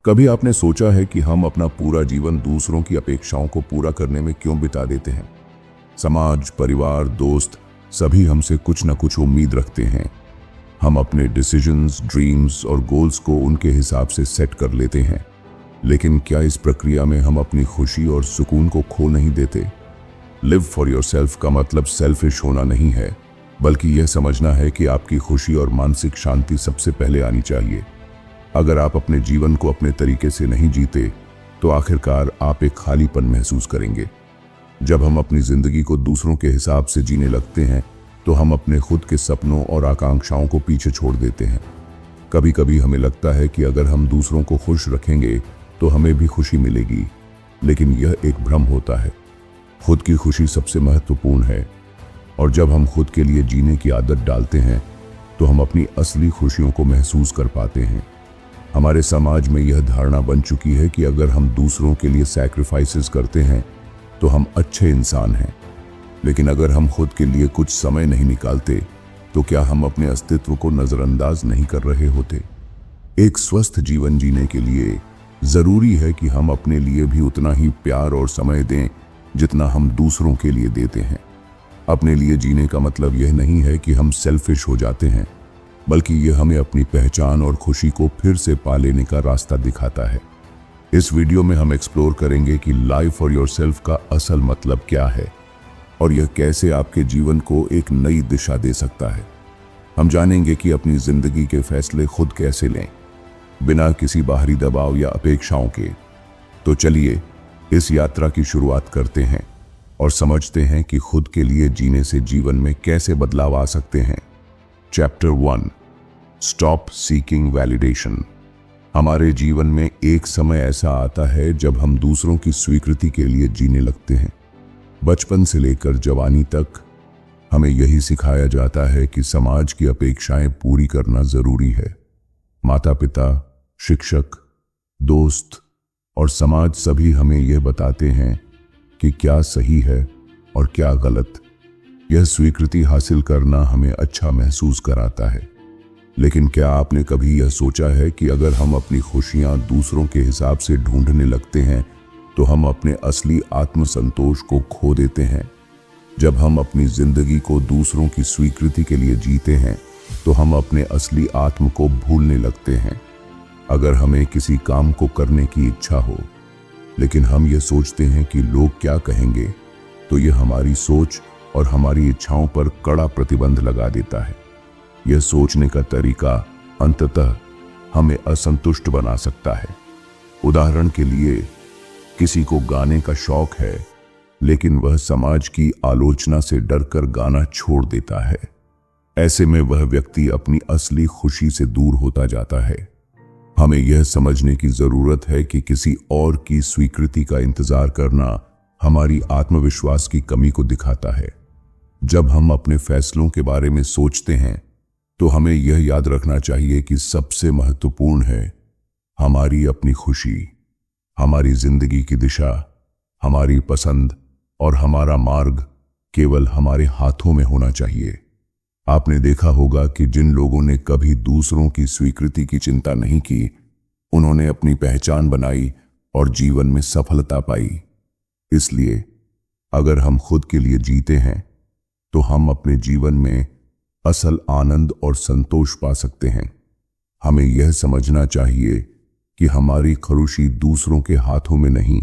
कभी आपने सोचा है कि हम अपना पूरा जीवन दूसरों की अपेक्षाओं को पूरा करने में क्यों बिता देते हैं? समाज, परिवार, दोस्त सभी हमसे कुछ न कुछ उम्मीद रखते हैं। हम अपने डिसीजंस, ड्रीम्स और गोल्स को उनके हिसाब से सेट कर लेते हैं। लेकिन क्या इस प्रक्रिया में हम अपनी खुशी और सुकून को खो नहीं देते? लिव फॉर योरसेल्फ का मतलब सेल्फिश होना नहीं है, बल्कि यह समझना है कि आपकी खुशी और मानसिक शांति सबसे पहले आनी चाहिए। अगर आप अपने जीवन को अपने तरीके से नहीं जीते तो आखिरकार आप एक खालीपन महसूस करेंगे। जब हम अपनी जिंदगी को दूसरों के हिसाब से जीने लगते हैं तो हम अपने खुद के सपनों और आकांक्षाओं को पीछे छोड़ देते हैं। कभी कभी हमें लगता है कि अगर हम दूसरों को खुश रखेंगे तो हमें भी खुशी मिलेगी, लेकिन यह एक भ्रम होता है। खुद की खुशी सबसे महत्वपूर्ण है, और जब हम खुद के लिए जीने की आदत डालते हैं तो हम अपनी असली खुशियों को महसूस कर पाते हैं। हमारे समाज में यह धारणा बन चुकी है कि अगर हम दूसरों के लिए सैक्रिफाइसेस करते हैं तो हम अच्छे इंसान हैं, लेकिन अगर हम खुद के लिए कुछ समय नहीं निकालते तो क्या हम अपने अस्तित्व को नजरअंदाज नहीं कर रहे होते? एक स्वस्थ जीवन जीने के लिए जरूरी है कि हम अपने लिए भी उतना ही प्यार और समय दें जितना हम दूसरों के लिए देते हैं। अपने लिए जीने का मतलब यह नहीं है कि हम सेल्फिश हो जाते हैं, बल्कि यह हमें अपनी पहचान और खुशी को फिर से पा लेने का रास्ता दिखाता है। इस वीडियो में हम एक्सप्लोर करेंगे कि लाइव फॉर योरसेल्फ का असल मतलब क्या है और यह कैसे आपके जीवन को एक नई दिशा दे सकता है। हम जानेंगे कि अपनी जिंदगी के फैसले खुद कैसे लें, बिना किसी बाहरी दबाव या अपेक्षाओं के। तो चलिए इस यात्रा की शुरुआत करते हैं और समझते हैं कि खुद के लिए जीने से जीवन में कैसे बदलाव आ सकते हैं। Chapter 1, stop seeking validation. हमारे जीवन में एक समय ऐसा आता है जब हम दूसरों की स्वीकृति के लिए जीने लगते हैं। बचपन से लेकर जवानी तक हमें यही सिखाया जाता है कि समाज की अपेक्षाएं पूरी करना जरूरी है। माता पिता, शिक्षक, दोस्त और समाज सभी हमें यह बताते हैं कि क्या सही है और क्या गलत। यह स्वीकृति हासिल करना हमें अच्छा महसूस कराता है। लेकिन क्या आपने कभी यह सोचा है कि अगर हम अपनी खुशियां दूसरों के हिसाब से ढूंढने लगते हैं तो हम अपने असली आत्मसंतोष को खो देते हैं? जब हम अपनी जिंदगी को दूसरों की स्वीकृति के लिए जीते हैं तो हम अपने असली आत्म को भूलने लगते हैं। अगर हमें किसी काम को करने की इच्छा हो, लेकिन हम यह सोचते हैं कि लोग क्या कहेंगे, तो यह हमारी सोच और हमारी इच्छाओं पर कड़ा प्रतिबंध लगा देता है। यह सोचने का तरीका अंततः हमें असंतुष्ट बना सकता है। उदाहरण के लिए, किसी को गाने का शौक है, लेकिन वह समाज की आलोचना से डरकर गाना छोड़ देता है। ऐसे में वह व्यक्ति अपनी असली खुशी से दूर होता जाता है। हमें यह समझने की जरूरत है कि किसी और की स्वीकृति का इंतजार करना हमारी आत्मविश्वास की कमी को दिखाता है। जब हम अपने फैसलों के बारे में सोचते हैं तो हमें यह याद रखना चाहिए कि सबसे महत्वपूर्ण है हमारी अपनी खुशी। हमारी जिंदगी की दिशा, हमारी पसंद और हमारा मार्ग केवल हमारे हाथों में होना चाहिए। आपने देखा होगा कि जिन लोगों ने कभी दूसरों की स्वीकृति की चिंता नहीं की, उन्होंने अपनी पहचान बनाई और जीवन में सफलता पाई। इसलिए अगर हम खुद के लिए जीते हैं तो हम अपने जीवन में असल आनंद और संतोष पा सकते हैं। हमें यह समझना चाहिए कि हमारी खुशी दूसरों के हाथों में नहीं,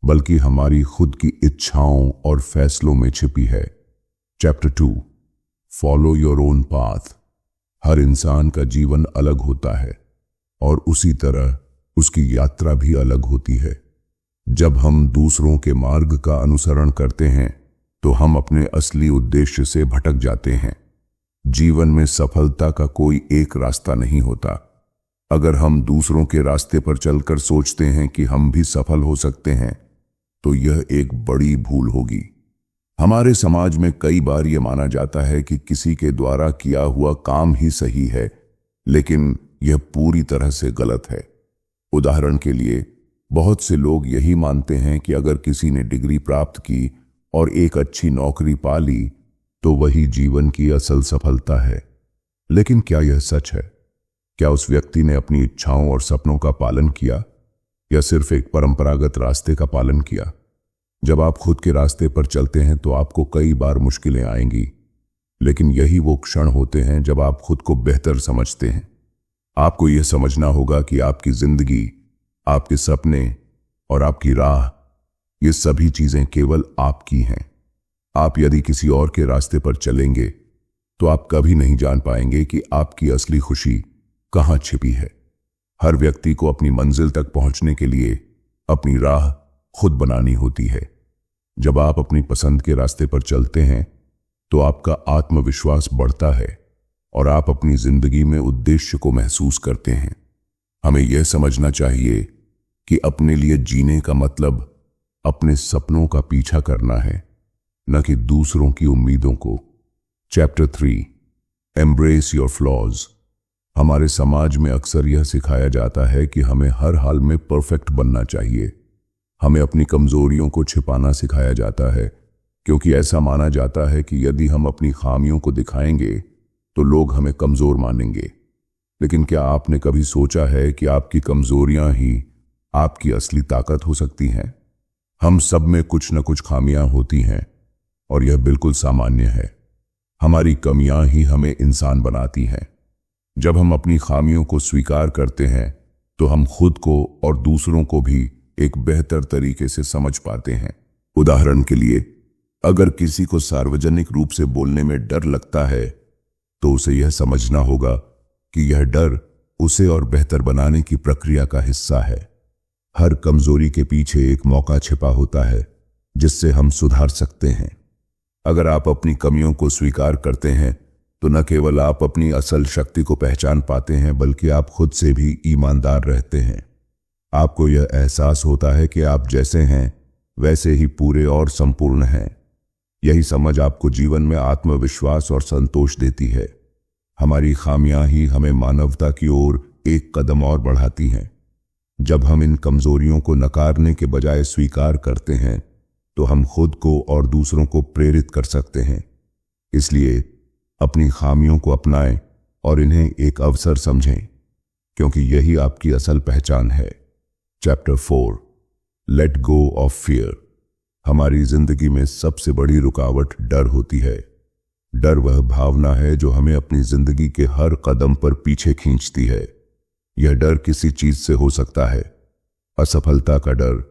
बल्कि हमारी खुद की इच्छाओं और फैसलों में छिपी है। Chapter 2, follow your own path. हर इंसान का जीवन अलग होता है और उसी तरह उसकी यात्रा भी अलग होती है। जब हम दूसरों के मार्ग का अनुसरण करते हैं तो हम अपने असली उद्देश्य से भटक जाते हैं। जीवन में सफलता का कोई एक रास्ता नहीं होता। अगर हम दूसरों के रास्ते पर चलकर सोचते हैं कि हम भी सफल हो सकते हैं तो यह एक बड़ी भूल होगी। हमारे समाज में कई बार यह माना जाता है कि किसी के द्वारा किया हुआ काम ही सही है, लेकिन यह पूरी तरह से गलत है। उदाहरण के लिए, बहुत से लोग यही मानते हैं कि अगर किसी ने डिग्री प्राप्त की और एक अच्छी नौकरी पा ली तो वही जीवन की असल सफलता है। लेकिन क्या यह सच है? क्या उस व्यक्ति ने अपनी इच्छाओं और सपनों का पालन किया या सिर्फ एक परंपरागत रास्ते का पालन किया? जब आप खुद के रास्ते पर चलते हैं तो आपको कई बार मुश्किलें आएंगी, लेकिन यही वो क्षण होते हैं जब आप खुद को बेहतर समझते हैं। आपको यह समझना होगा कि आपकी जिंदगी, आपके सपने और आपकी राह, ये सभी चीजें केवल आपकी हैं। आप यदि किसी और के रास्ते पर चलेंगे तो आप कभी नहीं जान पाएंगे कि आपकी असली खुशी कहां छिपी है। हर व्यक्ति को अपनी मंजिल तक पहुंचने के लिए अपनी राह खुद बनानी होती है। जब आप अपनी पसंद के रास्ते पर चलते हैं तो आपका आत्मविश्वास बढ़ता है और आप अपनी जिंदगी में उद्देश्य को महसूस करते हैं। हमें यह समझना चाहिए कि अपने लिए जीने का मतलब अपने सपनों का पीछा करना है, न कि दूसरों की उम्मीदों को। Chapter 3, embrace your flaws. हमारे समाज में अक्सर यह सिखाया जाता है कि हमें हर हाल में परफेक्ट बनना चाहिए। हमें अपनी कमजोरियों को छिपाना सिखाया जाता है, क्योंकि ऐसा माना जाता है कि यदि हम अपनी खामियों को दिखाएंगे तो लोग हमें कमजोर मानेंगे। लेकिन क्या आपने कभी सोचा है कि आपकी कमजोरियां ही आपकी असली ताकत हो सकती हैं? हम सब में कुछ न कुछ खामियां होती हैं और यह बिल्कुल सामान्य है। हमारी कमियां ही हमें इंसान बनाती हैं। जब हम अपनी खामियों को स्वीकार करते हैं तो हम खुद को और दूसरों को भी एक बेहतर तरीके से समझ पाते हैं। उदाहरण के लिए, अगर किसी को सार्वजनिक रूप से बोलने में डर लगता है तो उसे यह समझना होगा कि यह डर उसे और बेहतर बनाने की प्रक्रिया का हिस्सा है। हर कमजोरी के पीछे एक मौका छिपा होता है जिससे हम सुधार सकते हैं। अगर आप अपनी कमियों को स्वीकार करते हैं तो न केवल आप अपनी असल शक्ति को पहचान पाते हैं, बल्कि आप खुद से भी ईमानदार रहते हैं। आपको यह एहसास होता है कि आप जैसे हैं वैसे ही पूरे और संपूर्ण हैं। यही समझ आपको जीवन में आत्मविश्वास और संतोष देती है। हमारी खामियां ही हमें मानवता की ओर एक कदम और बढ़ाती हैं। जब हम इन कमजोरियों को नकारने के बजाय स्वीकार करते हैं तो हम खुद को और दूसरों को प्रेरित कर सकते हैं। इसलिए अपनी खामियों को अपनाएं और इन्हें एक अवसर समझें, क्योंकि यही आपकी असल पहचान है। Chapter 4, let go of fear. हमारी जिंदगी में सबसे बड़ी रुकावट डर होती है। डर वह भावना है जो हमें अपनी जिंदगी के हर कदम पर पीछे खींचती है। यह डर किसी चीज से हो सकता है, असफलता का डर,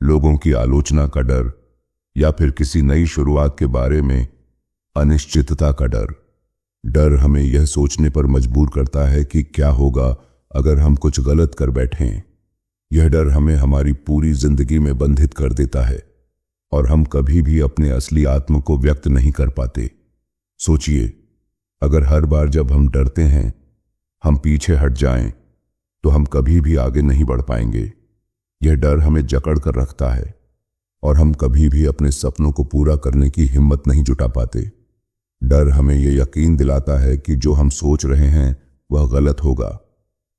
लोगों की आलोचना का डर, या फिर किसी नई शुरुआत के बारे में अनिश्चितता का डर। डर हमें यह सोचने पर मजबूर करता है कि क्या होगा अगर हम कुछ गलत कर बैठें। यह डर हमें हमारी पूरी जिंदगी में बंधित कर देता है और हम कभी भी अपने असली आत्म को व्यक्त नहीं कर पाते। सोचिए, अगर हर बार जब हम डरते हैं हम पीछे हट जाएं, तो हम कभी भी आगे नहीं बढ़ पाएंगे। यह डर हमें जकड़ कर रखता है और हम कभी भी अपने सपनों को पूरा करने की हिम्मत नहीं जुटा पाते। डर हमें यह यकीन दिलाता है कि जो हम सोच रहे हैं वह गलत होगा,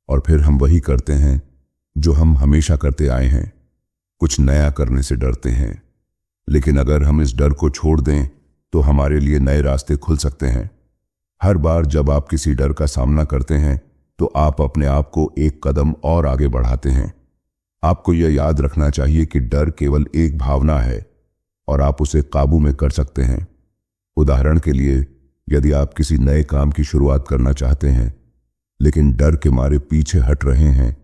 और फिर हम वही करते हैं जो हम हमेशा करते आए हैं। कुछ नया करने से डरते हैं, लेकिन अगर हम इस डर को छोड़ दें तो हमारे लिए नए रास्ते खुल सकते हैं। हर बार जब आप किसी डर का सामना करते हैं तो आप अपने आप को एक कदम और आगे बढ़ाते हैं। आपको यह याद रखना चाहिए कि डर केवल एक भावना है और आप उसे काबू में कर सकते हैं। उदाहरण के लिए, यदि आप किसी नए काम की शुरुआत करना चाहते हैं लेकिन डर के मारे पीछे हट रहे हैं,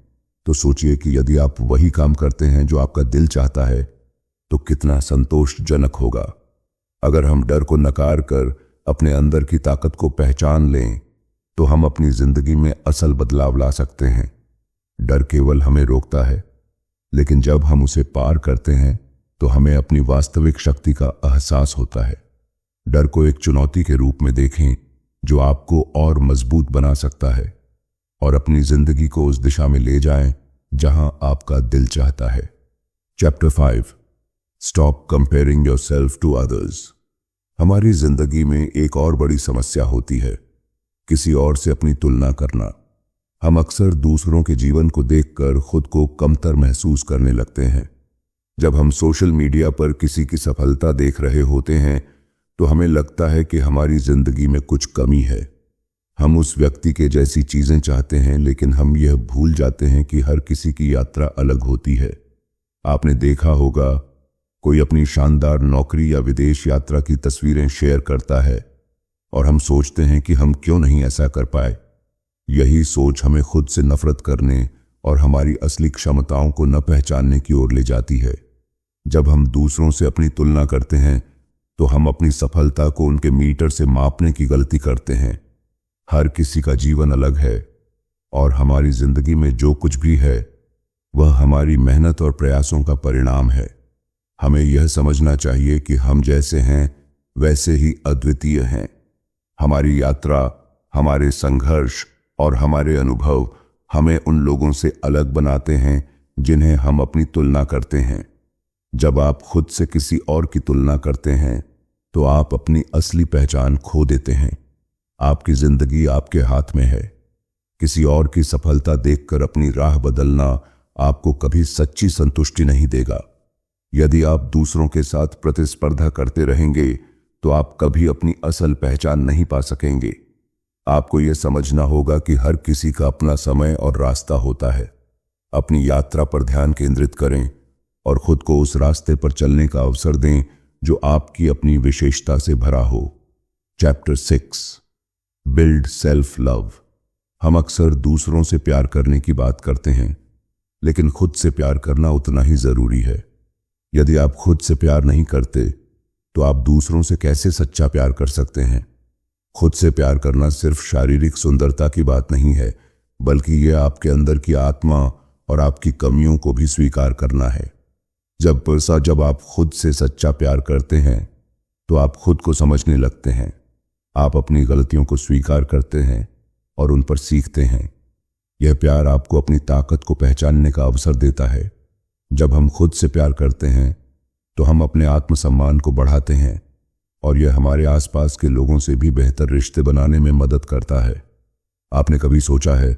तो सोचिए कि यदि आप वही काम करते हैं जो आपका दिल चाहता है तो कितना संतोषजनक होगा। अगर हम डर को नकार कर अपने अंदर की ताकत को पहचान लें तो हम अपनी जिंदगी में असल बदलाव ला सकते हैं। डर केवल हमें रोकता है, लेकिन जब हम उसे पार करते हैं तो हमें अपनी वास्तविक शक्ति का एहसास होता है। डर को एक चुनौती के रूप में देखें जो आपको और मजबूत बना सकता है, और अपनी जिंदगी को उस दिशा में ले जाएं जहां आपका दिल चाहता है। Chapter 5, stop comparing yourself to others. हमारी जिंदगी में एक और बड़ी समस्या होती है, किसी और से अपनी तुलना करना। हम अक्सर दूसरों के जीवन को देखकर खुद को कमतर महसूस करने लगते हैं। जब हम सोशल मीडिया पर किसी की सफलता देख रहे होते हैं तो हमें लगता है कि हमारी जिंदगी में कुछ कमी है। हम उस व्यक्ति के जैसी चीजें चाहते हैं, लेकिन हम यह भूल जाते हैं कि हर किसी की यात्रा अलग होती है। आपने देखा होगा, कोई अपनी शानदार नौकरी या विदेश यात्रा की तस्वीरें शेयर करता है और हम सोचते हैं कि हम क्यों नहीं ऐसा कर पाए। यही सोच हमें खुद से नफरत करने और हमारी असली क्षमताओं को न पहचानने की ओर ले जाती है। जब हम दूसरों से अपनी तुलना करते हैं तो हम अपनी सफलता को उनके मीटर से मापने की गलती करते हैं। हर किसी का जीवन अलग है और हमारी जिंदगी में जो कुछ भी है वह हमारी मेहनत और प्रयासों का परिणाम है। हमें यह समझना चाहिए कि हम जैसे हैं वैसे ही अद्वितीय हैं। हमारी यात्रा, हमारे संघर्ष और हमारे अनुभव हमें उन लोगों से अलग बनाते हैं जिन्हें हम अपनी तुलना करते हैं। जब आप खुद से किसी और की तुलना करते हैं तो आप अपनी असली पहचान खो देते हैं। आपकी जिंदगी आपके हाथ में है। किसी और की सफलता देखकर अपनी राह बदलना आपको कभी सच्ची संतुष्टि नहीं देगा। यदि आप दूसरों के साथ प्रतिस्पर्धा करते रहेंगे तो आप कभी अपनी असल पहचान नहीं पा सकेंगे। आपको यह समझना होगा कि हर किसी का अपना समय और रास्ता होता है। अपनी यात्रा पर ध्यान केंद्रित करें और खुद को उस रास्ते पर चलने का अवसर दें जो आपकी अपनी विशेषता से भरा हो। Chapter 6, build self love. हम अक्सर दूसरों से प्यार करने की बात करते हैं, लेकिन खुद से प्यार करना उतना ही जरूरी है। यदि आप खुद से प्यार नहीं करते तो आप दूसरों से कैसे सच्चा प्यार कर सकते हैं? खुद से प्यार करना सिर्फ शारीरिक सुंदरता की बात नहीं है, बल्कि यह आपके अंदर की आत्मा और आपकी कमियों को भी स्वीकार करना है। जब आप खुद से सच्चा प्यार करते हैं तो आप खुद को समझने लगते हैं। आप अपनी गलतियों को स्वीकार करते हैं और उन पर सीखते हैं। यह प्यार आपको अपनी ताकत को पहचानने का अवसर देता है। जब हम खुद से प्यार करते हैं तो हम अपने आत्मसम्मान को बढ़ाते हैं और यह हमारे आसपास के लोगों से भी बेहतर रिश्ते बनाने में मदद करता है। आपने कभी सोचा है,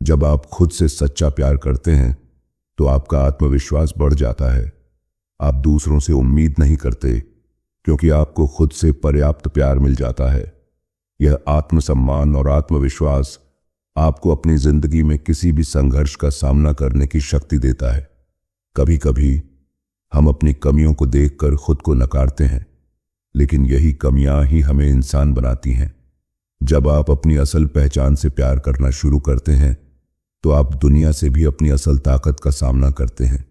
जब आप खुद से सच्चा प्यार करते हैं तो आपका आत्मविश्वास बढ़ जाता है। आप दूसरों से उम्मीद नहीं करते क्योंकि आपको खुद से पर्याप्त प्यार मिल जाता है। यह आत्मसम्मान और आत्मविश्वास आपको अपनी जिंदगी में किसी भी संघर्ष का सामना करने की शक्ति देता है। कभी कभी हम अपनी कमियों को देखकर खुद को नकारते हैं, लेकिन यही कमियां ही हमें इंसान बनाती हैं। जब आप अपनी असल पहचान से प्यार करना शुरू करते हैं तो आप दुनिया से भी अपनी असल ताकत का सामना करते हैं।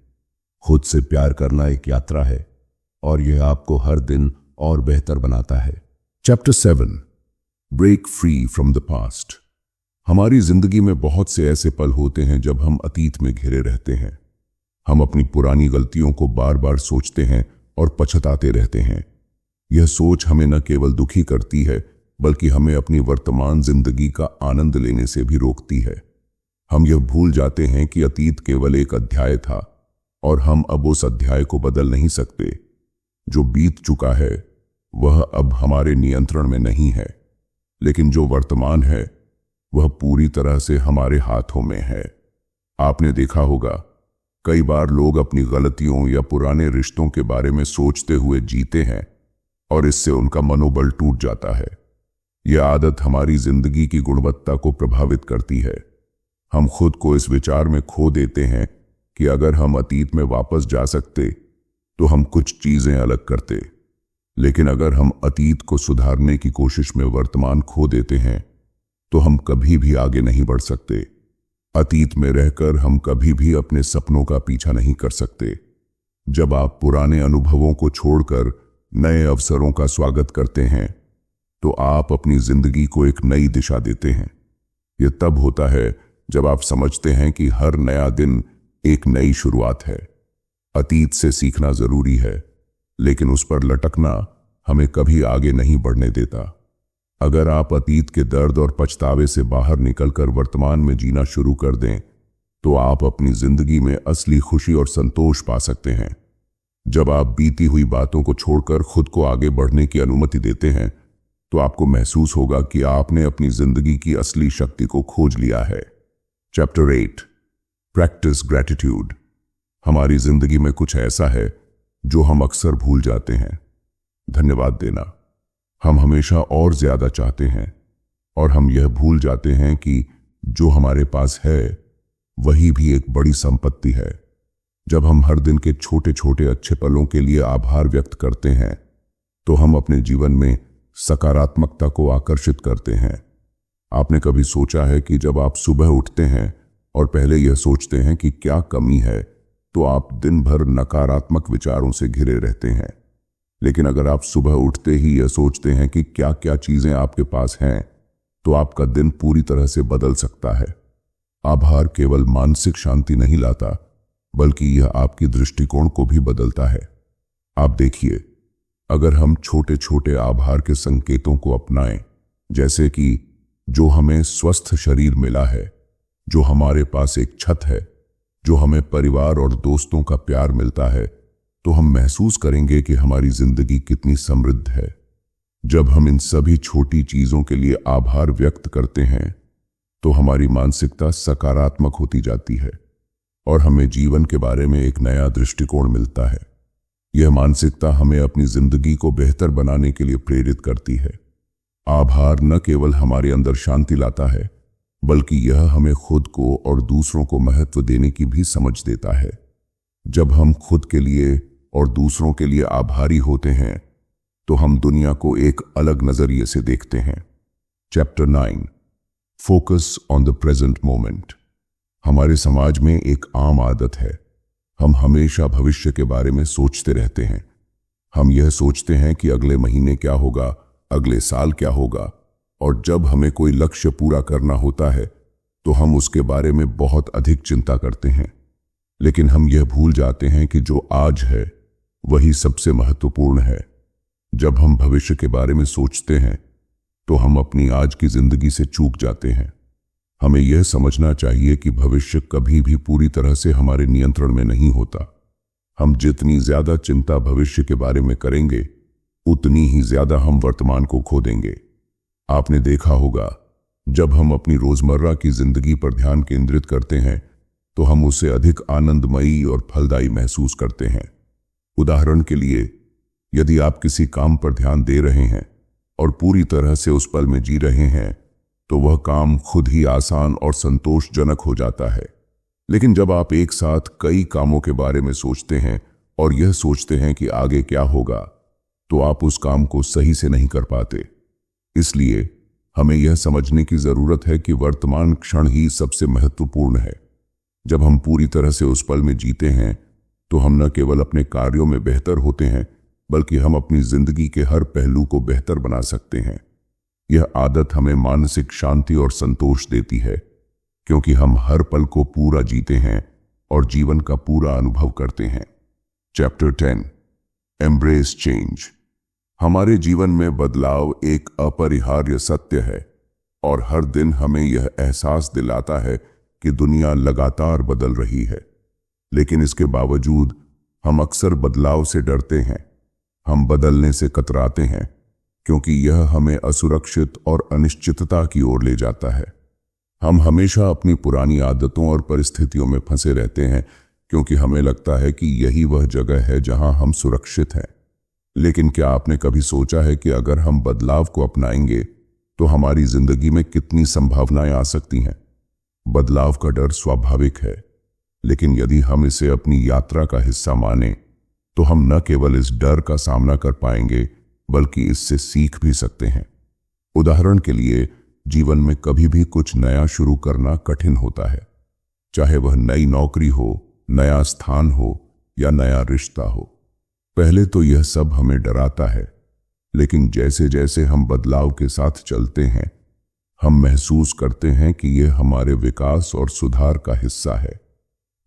खुद से प्यार करना एक यात्रा है और यह आपको हर दिन और बेहतर बनाता है। Chapter 7, break free from the past. हमारी जिंदगी में बहुत से ऐसे पल होते हैं जब हम अतीत में घिरे रहते हैं। हम अपनी पुरानी गलतियों को बार बार सोचते हैं और पछताते रहते हैं। यह सोच हमें न केवल दुखी करती है, बल्कि हमें अपनी वर्तमान जिंदगी का आनंद लेने से भी रोकती है। हम यह भूल जाते हैं कि अतीत केवल एक अध्याय था और हम अब उस अध्याय को बदल नहीं सकते। जो बीत चुका है वह अब हमारे नियंत्रण में नहीं है, लेकिन जो वर्तमान है वह पूरी तरह से हमारे हाथों में है। आपने देखा होगा, कई बार लोग अपनी गलतियों या पुराने रिश्तों के बारे में सोचते हुए जीते हैं और इससे उनका मनोबल टूट जाता है। यह आदत हमारी जिंदगी की गुणवत्ता को प्रभावित करती है। हम खुद को इस विचार में खो देते हैं कि अगर हम अतीत में वापस जा सकते तो हम कुछ चीजें अलग करते, लेकिन अगर हम अतीत को सुधारने की कोशिश में वर्तमान खो देते हैं तो हम कभी भी आगे नहीं बढ़ सकते। अतीत में रहकर हम कभी भी अपने सपनों का पीछा नहीं कर सकते। जब आप पुराने अनुभवों को छोड़कर नए अवसरों का स्वागत करते हैं तो आप अपनी जिंदगी को एक नई दिशा देते हैं। यह तब होता है जब आप समझते हैं कि हर नया दिन एक नई शुरुआत है। अतीत से सीखना जरूरी है, लेकिन उस पर लटकना हमें कभी आगे नहीं बढ़ने देता। अगर आप अतीत के दर्द और पछतावे से बाहर निकलकर वर्तमान में जीना शुरू कर दें तो आप अपनी जिंदगी में असली खुशी और संतोष पा सकते हैं। जब आप बीती हुई बातों को छोड़कर खुद को आगे बढ़ने की अनुमति देते हैं तो आपको महसूस होगा कि आपने अपनी जिंदगी की असली शक्ति को खोज लिया है। Chapter 8, practice gratitude. हमारी जिंदगी में कुछ ऐसा है जो हम अक्सर भूल जाते हैं, धन्यवाद देना। हम हमेशा और ज्यादा चाहते हैं, और हम यह भूल जाते हैं कि जो हमारे पास है वही भी एक बड़ी संपत्ति है। जब हम हर दिन के छोटे छोटे अच्छे पलों के लिए आभार व्यक्त करते हैं तो हम अपने जीवन में सकारात्मकता को आकर्षित करते हैं। आपने कभी सोचा है कि जब आप सुबह उठते हैं और पहले यह सोचते हैं कि क्या कमी है, तो आप दिन भर नकारात्मक विचारों से घिरे रहते हैं। लेकिन अगर आप सुबह उठते ही यह सोचते हैं कि क्या क्या चीजें आपके पास हैं, तो आपका दिन पूरी तरह से बदल सकता है। आभार केवल मानसिक शांति नहीं लाता, बल्कि यह आपकी दृष्टिकोण को भी बदलता है। आप देखिए, अगर हम छोटे छोटे आभार के संकेतों को अपनाएं, जैसे कि जो हमें स्वस्थ शरीर मिला है, जो हमारे पास एक छत है, जो हमें परिवार और दोस्तों का प्यार मिलता है, तो हम महसूस करेंगे कि हमारी जिंदगी कितनी समृद्ध है। जब हम इन सभी छोटी चीजों के लिए आभार व्यक्त करते हैं तो हमारी मानसिकता सकारात्मक होती जाती है और हमें जीवन के बारे में एक नया दृष्टिकोण मिलता है। यह मानसिकता हमें अपनी जिंदगी को बेहतर बनाने के लिए प्रेरित करती है। आभार न केवल हमारे अंदर शांति लाता है, बल्कि यह हमें खुद को और दूसरों को महत्व देने की भी समझ देता है। जब हम खुद के लिए और दूसरों के लिए आभारी होते हैं तो हम दुनिया को एक अलग नजरिए से देखते हैं। Chapter 9, focus on the present moment. हमारे समाज में एक आम आदत है, हम हमेशा भविष्य के बारे में सोचते रहते हैं। हम यह सोचते हैं कि अगले महीने क्या होगा, अगले साल क्या होगा, और जब हमें कोई लक्ष्य पूरा करना होता है तो हम उसके बारे में बहुत अधिक चिंता करते हैं। लेकिन हम यह भूल जाते हैं कि जो आज है वही सबसे महत्वपूर्ण है। जब हम भविष्य के बारे में सोचते हैं तो हम अपनी आज की जिंदगी से चूक जाते हैं। हमें यह समझना चाहिए कि भविष्य कभी भी पूरी तरह से हमारे नियंत्रण में नहीं होता। हम जितनी ज्यादा चिंता भविष्य के बारे में करेंगे, उतनी ही ज्यादा हम वर्तमान को खो देंगे। आपने देखा होगा, जब हम अपनी रोजमर्रा की जिंदगी पर ध्यान केंद्रित करते हैं तो हम उसे अधिक आनंदमयी और फलदायी महसूस करते हैं। उदाहरण के लिए, यदि आप किसी काम पर ध्यान दे रहे हैं और पूरी तरह से उस पल में जी रहे हैं, तो वह काम खुद ही आसान और संतोषजनक हो जाता है। लेकिन जब आप एक साथ कई कामों के बारे में सोचते हैं और यह सोचते हैं कि आगे क्या होगा, तो आप उस काम को सही से नहीं कर पाते। इसलिए हमें यह समझने की जरूरत है कि वर्तमान क्षण ही सबसे महत्वपूर्ण है। जब हम पूरी तरह से उस पल में जीते हैं तो हम न केवल अपने कार्यों में बेहतर होते हैं, बल्कि हम अपनी जिंदगी के हर पहलू को बेहतर बना सकते हैं। यह आदत हमें मानसिक शांति और संतोष देती है, क्योंकि हम हर पल को पूरा जीते हैं और जीवन का पूरा अनुभव करते हैं। Chapter 10, embrace change. हमारे जीवन में बदलाव एक अपरिहार्य सत्य है और हर दिन हमें यह एहसास दिलाता है कि दुनिया लगातार बदल रही है। लेकिन इसके बावजूद हम अक्सर बदलाव से डरते हैं। हम बदलने से कतराते हैं क्योंकि यह हमें असुरक्षित और अनिश्चितता की ओर ले जाता है। हम हमेशा अपनी पुरानी आदतों और परिस्थितियों में फंसे रहते हैं क्योंकि हमें लगता है कि यही वह जगह है जहां हम सुरक्षित हैं। लेकिन क्या आपने कभी सोचा है कि अगर हम बदलाव को अपनाएंगे तो हमारी जिंदगी में कितनी संभावनाएं आ सकती हैं? बदलाव का डर स्वाभाविक है, लेकिन यदि हम इसे अपनी यात्रा का हिस्सा माने तो हम न केवल इस डर का सामना कर पाएंगे, बल्कि इससे सीख भी सकते हैं। उदाहरण के लिए, जीवन में कभी भी कुछ नया शुरू करना कठिन होता है, चाहे वह नई नौकरी हो, नया स्थान हो या नया रिश्ता हो। पहले तो यह सब हमें डराता है, लेकिन जैसे जैसे हम बदलाव के साथ चलते हैं, हम महसूस करते हैं कि यह हमारे विकास और सुधार का हिस्सा है।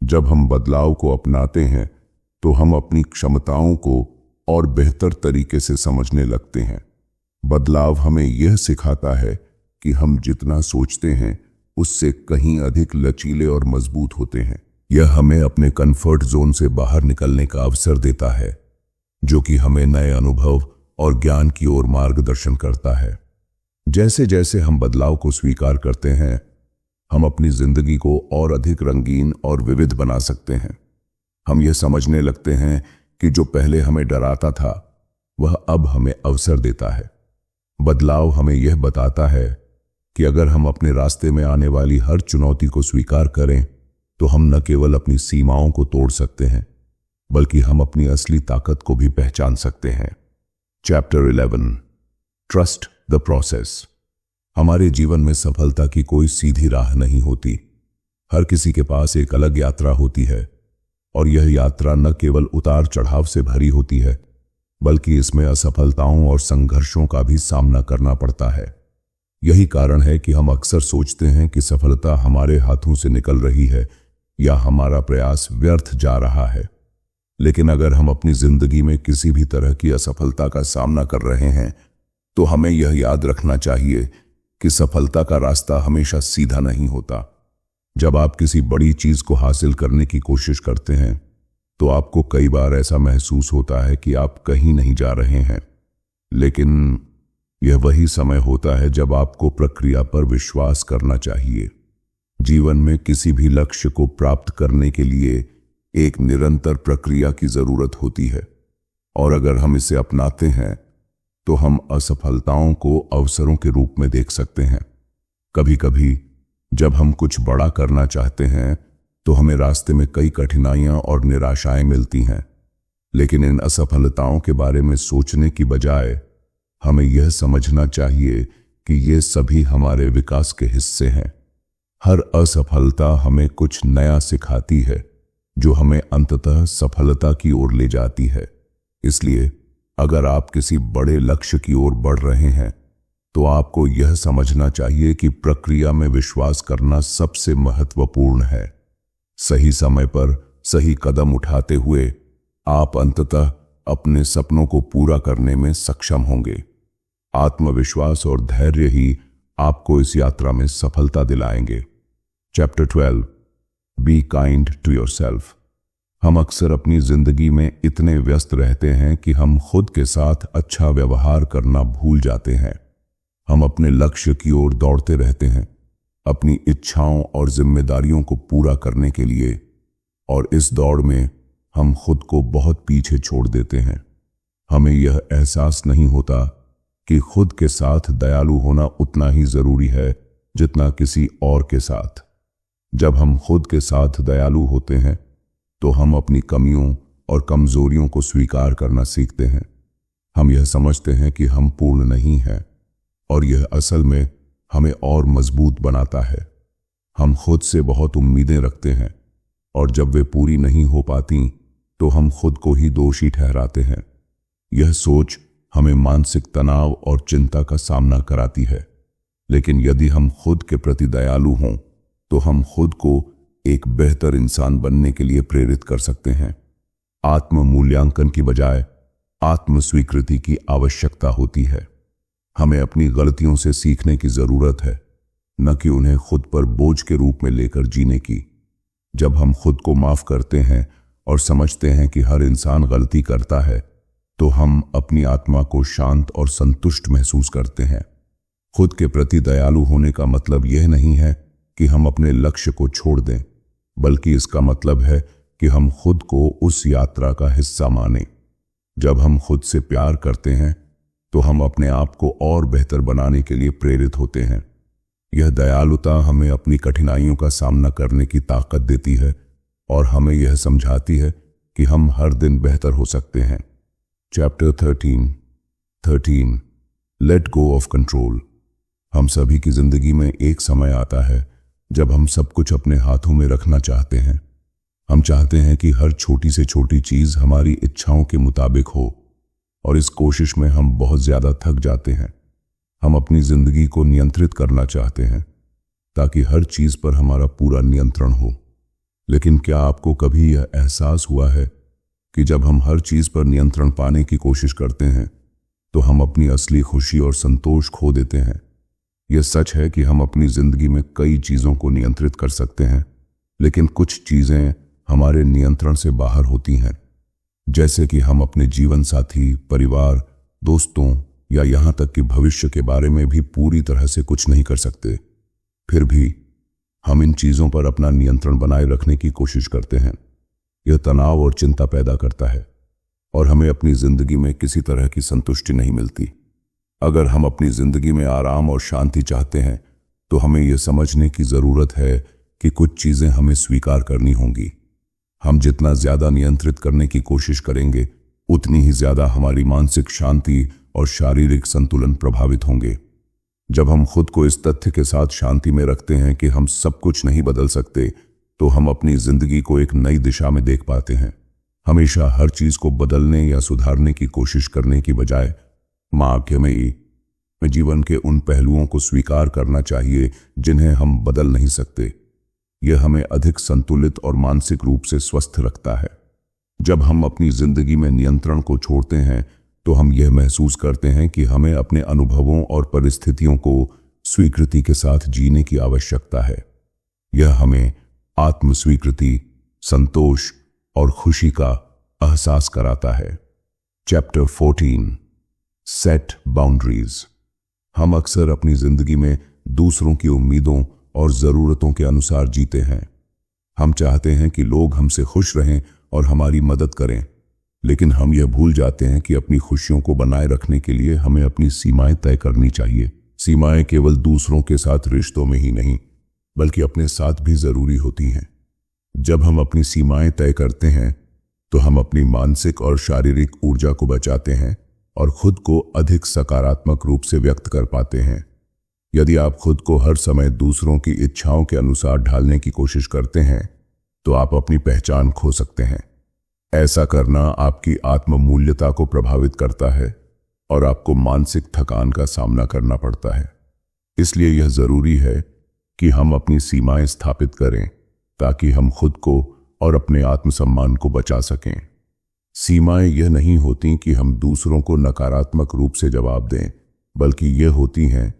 जब हम बदलाव को अपनाते हैं तो हम अपनी क्षमताओं को और बेहतर तरीके से समझने लगते हैं। बदलाव हमें यह सिखाता है कि हम जितना सोचते हैं उससे कहीं अधिक लचीले और मजबूत होते हैं। यह हमें अपने कंफर्ट जोन से बाहर निकलने का अवसर देता है, जो कि हमें नए अनुभव और ज्ञान की ओर मार्गदर्शन करता है। जैसे जैसे हम बदलाव को स्वीकार करते हैं, हम अपनी जिंदगी को और अधिक रंगीन और विविध बना सकते हैं। हम यह समझने लगते हैं कि जो पहले हमें डराता था, वह अब हमें अवसर देता है। बदलाव हमें यह बताता है कि अगर हम अपने रास्ते में आने वाली हर चुनौती को स्वीकार करें तो हम न केवल अपनी सीमाओं को तोड़ सकते हैं बल्कि हम अपनी असली ताकत को भी पहचान सकते हैं। Chapter 11, trust the process. हमारे जीवन में सफलता की कोई सीधी राह नहीं होती। हर किसी के पास एक अलग यात्रा होती है और यह यात्रा न केवल उतार चढ़ाव से भरी होती है बल्कि इसमें असफलताओं और संघर्षों का भी सामना करना पड़ता है। यही कारण है कि हम अक्सर सोचते हैं कि सफलता हमारे हाथों से निकल रही है या हमारा प्रयास व्यर्थ जा रहा है। लेकिन अगर हम अपनी जिंदगी में किसी भी तरह की असफलता का सामना कर रहे हैं तो हमें यह याद रखना चाहिए कि सफलता का रास्ता हमेशा सीधा नहीं होता। जब आप किसी बड़ी चीज को हासिल करने की कोशिश करते हैं तो आपको कई बार ऐसा महसूस होता है कि आप कहीं नहीं जा रहे हैं, लेकिन यह वही समय होता है जब आपको प्रक्रिया पर विश्वास करना चाहिए। जीवन में किसी भी लक्ष्य को प्राप्त करने के लिए एक निरंतर प्रक्रिया की जरूरत होती है और अगर हम इसे अपनाते हैं तो हम असफलताओं को अवसरों के रूप में देख सकते हैं। कभी कभी जब हम कुछ बड़ा करना चाहते हैं तो हमें रास्ते में कई कठिनाइयां और निराशाएं मिलती हैं, लेकिन इन असफलताओं के बारे में सोचने की बजाय हमें यह समझना चाहिए कि ये सभी हमारे विकास के हिस्से हैं। हर असफलता हमें कुछ नया सिखाती है जो हमें अंततः सफलता की ओर ले जाती है। इसलिए अगर आप किसी बड़े लक्ष्य की ओर बढ़ रहे हैं तो आपको यह समझना चाहिए कि प्रक्रिया में विश्वास करना सबसे महत्वपूर्ण है। सही समय पर सही कदम उठाते हुए आप अंततः अपने सपनों को पूरा करने में सक्षम होंगे। आत्मविश्वास और धैर्य ही आपको इस यात्रा में सफलता दिलाएंगे। Chapter 12, be kind to yourself. हम अक्सर अपनी जिंदगी में इतने व्यस्त रहते हैं कि हम खुद के साथ अच्छा व्यवहार करना भूल जाते हैं। हम अपने लक्ष्य की ओर दौड़ते रहते हैं, अपनी इच्छाओं और जिम्मेदारियों को पूरा करने के लिए, और इस दौड़ में हम खुद को बहुत पीछे छोड़ देते हैं। हमें यह एहसास नहीं होता कि खुद के साथ दयालु होना उतना ही जरूरी है जितना किसी और के साथ। जब हम खुद के साथ दयालु होते हैं तो हम अपनी कमियों और कमजोरियों को स्वीकार करना सीखते हैं। हम यह समझते हैं कि हम पूर्ण नहीं हैं और यह असल में हमें और मजबूत बनाता है। हम खुद से बहुत उम्मीदें रखते हैं और जब वे पूरी नहीं हो पाती तो हम खुद को ही दोषी ठहराते हैं। यह सोच हमें मानसिक तनाव और चिंता का सामना कराती है। लेकिन यदि हम खुद के प्रति दयालु हों तो हम खुद को एक बेहतर इंसान बनने के लिए प्रेरित कर सकते हैं। आत्म मूल्यांकन की बजाय आत्म स्वीकृति की आवश्यकता होती है। हमें अपनी गलतियों से सीखने की जरूरत है, न कि उन्हें खुद पर बोझ के रूप में लेकर जीने की। जब हम खुद को माफ करते हैं और समझते हैं कि हर इंसान गलती करता है तो हम अपनी आत्मा को शांत और संतुष्ट महसूस करते हैं। खुद के प्रति दयालु होने का मतलब यह नहीं है कि हम अपने लक्ष्य को छोड़ दें, बल्कि इसका मतलब है कि हम खुद को उस यात्रा का हिस्सा मानें। जब हम खुद से प्यार करते हैं तो हम अपने आप को और बेहतर बनाने के लिए प्रेरित होते हैं। यह दयालुता हमें अपनी कठिनाइयों का सामना करने की ताकत देती है और हमें यह समझाती है कि हम हर दिन बेहतर हो सकते हैं। Chapter 13, let go of control. हम सभी की जिंदगी में एक समय आता है जब हम सब कुछ अपने हाथों में रखना चाहते हैं। हम चाहते हैं कि हर छोटी से छोटी चीज हमारी इच्छाओं के मुताबिक हो और इस कोशिश में हम बहुत ज्यादा थक जाते हैं। हम अपनी जिंदगी को नियंत्रित करना चाहते हैं ताकि हर चीज पर हमारा पूरा नियंत्रण हो। लेकिन क्या आपको कभी यह एहसास हुआ है कि जब हम हर चीज पर नियंत्रण पाने की कोशिश करते हैं तो हम अपनी असली खुशी और संतोष खो देते हैं? यह सच है कि हम अपनी जिंदगी में कई चीजों को नियंत्रित कर सकते हैं, लेकिन कुछ चीजें हमारे नियंत्रण से बाहर होती हैं। जैसे कि हम अपने जीवन साथी, परिवार, दोस्तों या यहां तक कि भविष्य के बारे में भी पूरी तरह से कुछ नहीं कर सकते। फिर भी हम इन चीजों पर अपना नियंत्रण बनाए रखने की कोशिश करते हैं। यह तनाव और चिंता पैदा करता है और हमें अपनी जिंदगी में किसी तरह की संतुष्टि नहीं मिलती। अगर हम अपनी जिंदगी में आराम और शांति चाहते हैं तो हमें यह समझने की जरूरत है कि कुछ चीजें हमें स्वीकार करनी होंगी। हम जितना ज्यादा नियंत्रित करने की कोशिश करेंगे, उतनी ही ज्यादा हमारी मानसिक शांति और शारीरिक संतुलन प्रभावित होंगे। जब हम खुद को इस तथ्य के साथ शांति में रखते हैं कि हम सब कुछ नहीं बदल सकते, तो हम अपनी जिंदगी को एक नई दिशा में देख पाते हैं। हमेशा हर चीज को बदलने या सुधारने की कोशिश करने की बजाय माँ में जीवन के उन पहलुओं को स्वीकार करना चाहिए जिन्हें हम बदल नहीं सकते। यह हमें अधिक संतुलित और मानसिक रूप से स्वस्थ रखता है। जब हम अपनी जिंदगी में नियंत्रण को छोड़ते हैं, तो हम यह महसूस करते हैं कि हमें अपने अनुभवों और परिस्थितियों को स्वीकृति के साथ जीने की आवश्यकता है। यह हमें आत्मस्वीकृति, संतोष और खुशी का एहसास कराता है। Chapter 14, set boundaries. हम अक्सर अपनी जिंदगी में दूसरों की उम्मीदों और जरूरतों के अनुसार जीते हैं। हम चाहते हैं कि लोग हमसे खुश रहें और हमारी मदद करें, लेकिन हम यह भूल जाते हैं कि अपनी खुशियों को बनाए रखने के लिए हमें अपनी सीमाएं तय करनी चाहिए। सीमाएं केवल दूसरों के साथ रिश्तों में ही नहीं, बल्कि अपने साथ भी जरूरी होती हैं। जब हम अपनी सीमाएं तय करते हैं, तो हम अपनी मानसिक और शारीरिक ऊर्जा को बचाते हैं और खुद को अधिक सकारात्मक रूप से व्यक्त कर पाते हैं। यदि आप खुद को हर समय दूसरों की इच्छाओं के अनुसार ढालने की कोशिश करते हैं, तो आप अपनी पहचान खो सकते हैं। ऐसा करना आपकी आत्ममूल्यता को प्रभावित करता है और आपको मानसिक थकान का सामना करना पड़ता है। इसलिए यह जरूरी है कि हम अपनी सीमाएं स्थापित करें, ताकि हम खुद को और अपने आत्मसम्मान को बचा सकें। सीमाएं यह नहीं होती कि हम दूसरों को नकारात्मक रूप से जवाब दें, बल्कि यह होती हैं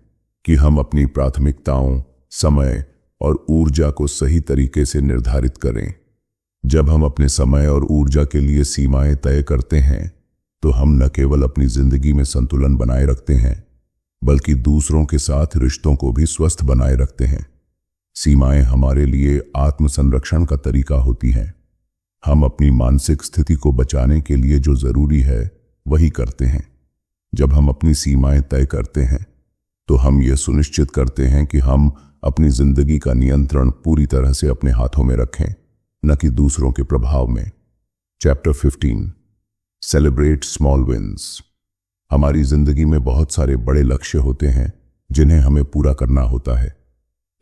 कि हम अपनी प्राथमिकताओं, समय और ऊर्जा को सही तरीके से निर्धारित करें। जब हम अपने समय और ऊर्जा के लिए सीमाएं तय करते हैं, तो हम न केवल अपनी जिंदगी में संतुलन बनाए रखते हैं, बल्कि दूसरों के साथ रिश्तों को भी स्वस्थ बनाए रखते हैं। सीमाएं हमारे लिए आत्मसंरक्षण का तरीका होती हैं। हम अपनी मानसिक स्थिति को बचाने के लिए जो जरूरी है, वही करते हैं। जब हम अपनी सीमाएं तय करते हैं, तो हम ये सुनिश्चित करते हैं कि हम अपनी जिंदगी का नियंत्रण पूरी तरह से अपने हाथों में रखें, न कि दूसरों के प्रभाव में। Chapter 15, celebrate small wins. हमारी जिंदगी में बहुत सारे बड़े लक्ष्य होते हैं जिन्हें हमें पूरा करना होता है,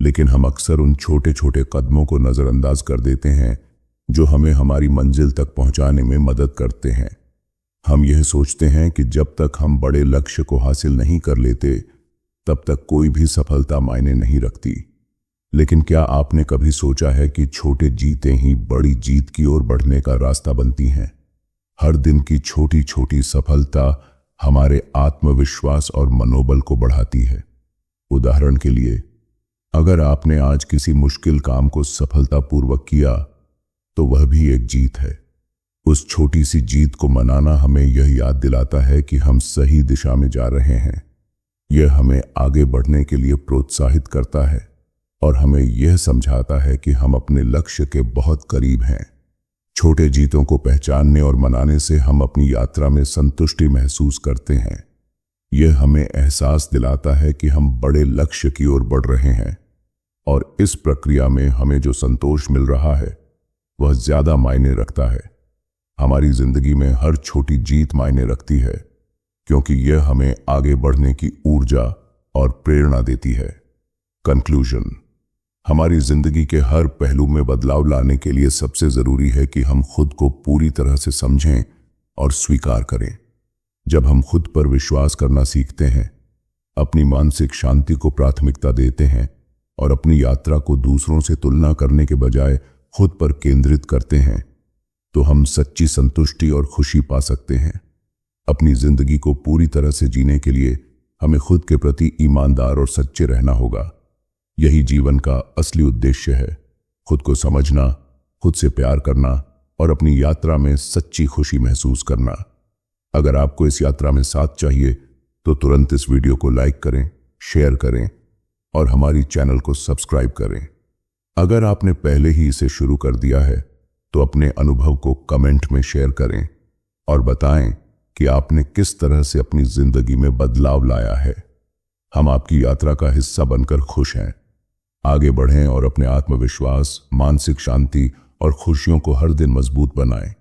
लेकिन हम अक्सर उन छोटे छोटे कदमों को नजरअंदाज कर देते हैं जो हमें हमारी मंजिल तक पहुंचाने में मदद करते हैं। हम यह सोचते हैं कि जब तक हम बड़े लक्ष्य को हासिल नहीं कर लेते, तब तक कोई भी सफलता मायने नहीं रखती। लेकिन क्या आपने कभी सोचा है कि छोटे जीतें ही बड़ी जीत की ओर बढ़ने का रास्ता बनती हैं? हर दिन की छोटी छोटी सफलता हमारे आत्मविश्वास और मनोबल को बढ़ाती है। उदाहरण के लिए, अगर आपने आज किसी मुश्किल काम को सफलतापूर्वक किया, तो वह भी एक जीत है। उस छोटी सी जीत को मनाना हमें यह याद दिलाता है कि हम सही दिशा में जा रहे हैं। यह हमें आगे बढ़ने के लिए प्रोत्साहित करता है और हमें यह समझाता है कि हम अपने लक्ष्य के बहुत करीब हैं। छोटे जीतों को पहचानने और मनाने से हम अपनी यात्रा में संतुष्टि महसूस करते हैं। यह हमें एहसास दिलाता है कि हम बड़े लक्ष्य की ओर बढ़ रहे हैं, और इस प्रक्रिया में हमें जो संतोष मिल रहा है, वह ज्यादा मायने रखता है। हमारी जिंदगी में हर छोटी जीत मायने रखती है, क्योंकि यह हमें आगे बढ़ने की ऊर्जा और प्रेरणा देती है। कंक्लूजन, हमारी जिंदगी के हर पहलू में बदलाव लाने के लिए सबसे जरूरी है कि हम खुद को पूरी तरह से समझें और स्वीकार करें। जब हम खुद पर विश्वास करना सीखते हैं, अपनी मानसिक शांति को प्राथमिकता देते हैं और अपनी यात्रा को दूसरों से तुलना करने के बजाय खुद पर केंद्रित करते हैं, तो हम सच्ची संतुष्टि और खुशी पा सकते हैं। अपनी जिंदगी को पूरी तरह से जीने के लिए हमें खुद के प्रति ईमानदार और सच्चे रहना होगा। यही जीवन का असली उद्देश्य है, खुद को समझना, खुद से प्यार करना और अपनी यात्रा में सच्ची खुशी महसूस करना। अगर आपको इस यात्रा में साथ चाहिए, तो तुरंत इस वीडियो को लाइक करें, शेयर करें और हमारी चैनल को सब्सक्राइब करें। अगर आपने पहले ही इसे शुरू कर दिया है, तो अपने अनुभव को कमेंट में शेयर करें और बताएं कि आपने किस तरह से अपनी जिंदगी में बदलाव लाया है। हम आपकी यात्रा का हिस्सा बनकर खुश हैं। आगे बढ़ें और अपने आत्मविश्वास, मानसिक शांति और खुशियों को हर दिन मजबूत बनाएं।